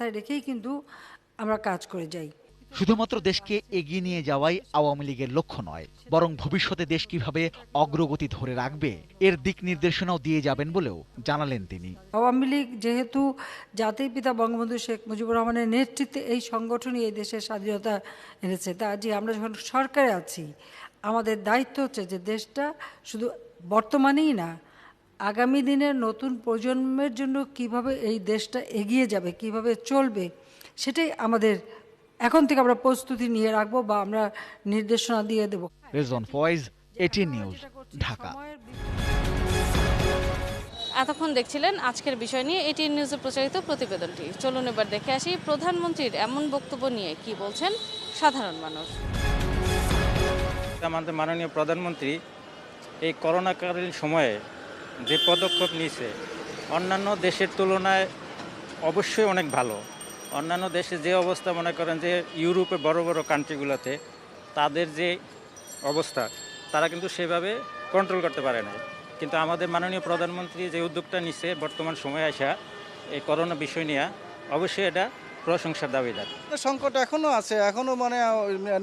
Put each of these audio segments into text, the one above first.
তাই রেখেই কিন্তু আমরা কাজ করে যাই। শুধুমাত্র দেশকে এগিয়ে নিয়ে যাওয়াই আওয়ামী লীগের লক্ষ্য নয়, বরং ভবিষ্যতে দেশ কিভাবে অগ্রগতি ধরে রাখবে এর দিক নির্দেশনাও দিয়ে যাবেন বলেও জানালেন তিনি। আওয়ামী লীগ যেহেতু জাতির পিতা বঙ্গবন্ধু শেখ মুজিবুর রহমানের নেতৃত্বে এই সংগঠনই এই দেশের স্বাধীনতা এনেছে, তা যে আমরা যখন সরকারে আছি আমাদের দায়িত্ব হচ্ছে যে দেশটা শুধু বর্তমানেই না, আগামী দিনের নতুন প্রজন্মের জন্য কিভাবে এই দেশটা এগিয়ে যাবে, কিভাবে চলবে, সেটাই আমাদের এখন থেকে আমরা প্রস্তুতি নিয়ে রাখবো বা আমরা নির্দেশনা দিয়ে দেব। Rezwan Faiz, ATN news, Dhaka. এতক্ষণ দেখছিলেন আজকের বিষয় নিয়ে এটিএন নিউজে প্রচারিত প্রতিবেদনটি। চলুন এবার দেখে আসি প্রধানমন্ত্রীর এমন বক্তব্য নিয়ে কি বলছেন সাধারণ মানুষ। আমাদের মাননীয় প্রধানমন্ত্রী এই করোনাকালীন সময়ে যে পদক্ষেপ নিয়েছে অন্যান্য দেশের তুলনায় অবশ্যই অনেক ভালো। অন্যান্য দেশে যে অবস্থা, মনে করেন যে ইউরোপে বড় বড় কান্ট্রিগুলোতে তাদের যে অবস্থা, তারা কিন্তু সেভাবে কন্ট্রোল করতে পারে না। কিন্তু আমাদের মাননীয় প্রধানমন্ত্রী যে উদ্যোগটা নিচ্ছে বর্তমান সময়ে আসা এই করোনা বিষয় নিয়ে, অবশ্যই এটা প্রশংসার দাবিদার। সংকট এখনো আছে, এখনো মানে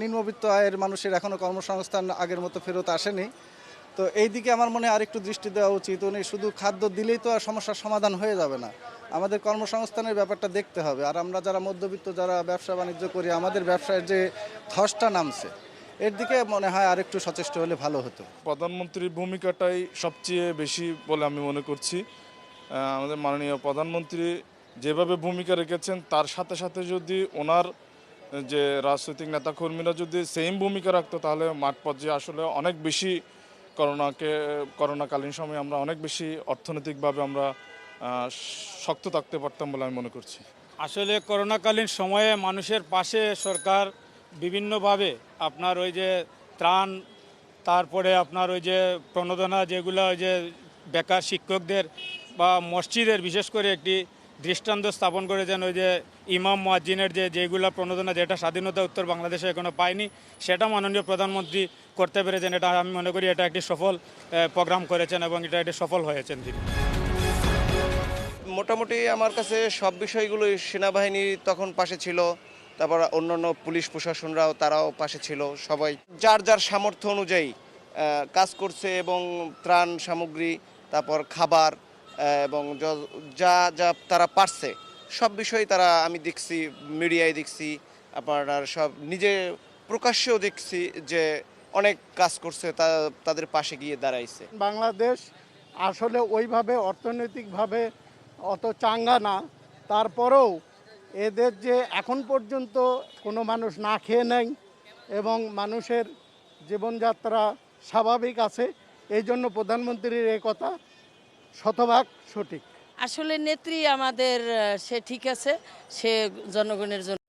নিম্নবিত্ত আয়ের মানুষের এখনো কর্মসংস্থান আগের মতো ফেরত আসেনি। তো এই দিকে আমার মনে হয় আরেকটু দৃষ্টি দেওয়া উচিত। উনি শুধু খাদ্য দিলেই তো আর সমস্যার সমাধান হয়ে যাবে না, আমাদের কর্মসংস্থানের ব্যাপারটা দেখতে হবে। আর আমরা যারা মধ্যবিত্ত, যারা ব্যবসা বাণিজ্য করি, আমাদের ব্যবসায় যে ধসটা নামছে, এর দিকে মনে হয় আরেকটু সচেষ্ট হলে ভালো হতো। প্রধানমন্ত্রীর ভূমিকাটাই সবচেয়ে বেশি বলে আমি মনে করছি। আমাদের মাননীয় প্রধানমন্ত্রী যেভাবে ভূমিকা রেখেছেন, তার সাথে সাথে যদি ওনার যে রাজনৈতিক নেতাকর্মীরা যদি সেম ভূমিকা রাখতো, তাহলে মাঠ পর্যায়ে আসলে অনেক বেশি করোনাকালীন সময়ে আমরা অনেক বেশি অর্থনৈতিকভাবে আমরা শক্ত থাকতে পারতাম বলে আমি মনে করছি। আসলে করোনাকালীন সময়ে মানুষের পাশে সরকার বিভিন্নভাবে আপনার ওই যে ত্রাণ, তারপরে আপনার ওই যে প্রণোদনা, যেগুলো ওই যে বেকার শিক্ষকদের বা মসজিদের বিশেষ করে একটি দৃষ্টান্ত স্থাপন করেছেন। ওই যে ইমাম মুয়াজ্জিনের যেগুলো প্রণোদনা, যেটা স্বাধীনতা উত্তর বাংলাদেশে এখনো পায়নি, সেটা মাননীয় প্রধানমন্ত্রী করতে পেরেছেন। এটা আমি মনে করি এটা একটি সফল প্রোগ্রাম করেছেন এবং এটা একটি সফল হয়েছেন তিনি। মোটামুটি আমার কাছে সব বিষয়গুলোই, সেনাবাহিনী তখন পাশে ছিল, তারপর অন্যান্য পুলিশ প্রশাসনরাও তারাও পাশে ছিল। সবাই যার যার সামর্থ্য অনুযায়ী কাজ করছে এবং ত্রাণ সামগ্রী, তারপর খাবার এবং যা যা তারা পারছে সব বিষয়ে তারা, আমি দেখছি মিডিয়ায় দেখছি, আপনার সব নিজে প্রকাশ্যেও দেখছি যে অনেক কাজ করছে, তাদের পাশে গিয়ে দাঁড়াইছে। বাংলাদেশ আসলে ওইভাবে অর্থনৈতিকভাবে অত চাঙ্গা না, তারপরেও এদের যে এখন পর্যন্ত কোনো মানুষ না খেয়ে নেয় এবং মানুষের জীবনযাত্রা স্বাভাবিক আছে, এই জন্য প্রধানমন্ত্রীর এই কথা শতভাগ সঠিক। আসলে নেত্রী আমাদের, সে ঠিক আছে, সে জনগণের জন্য।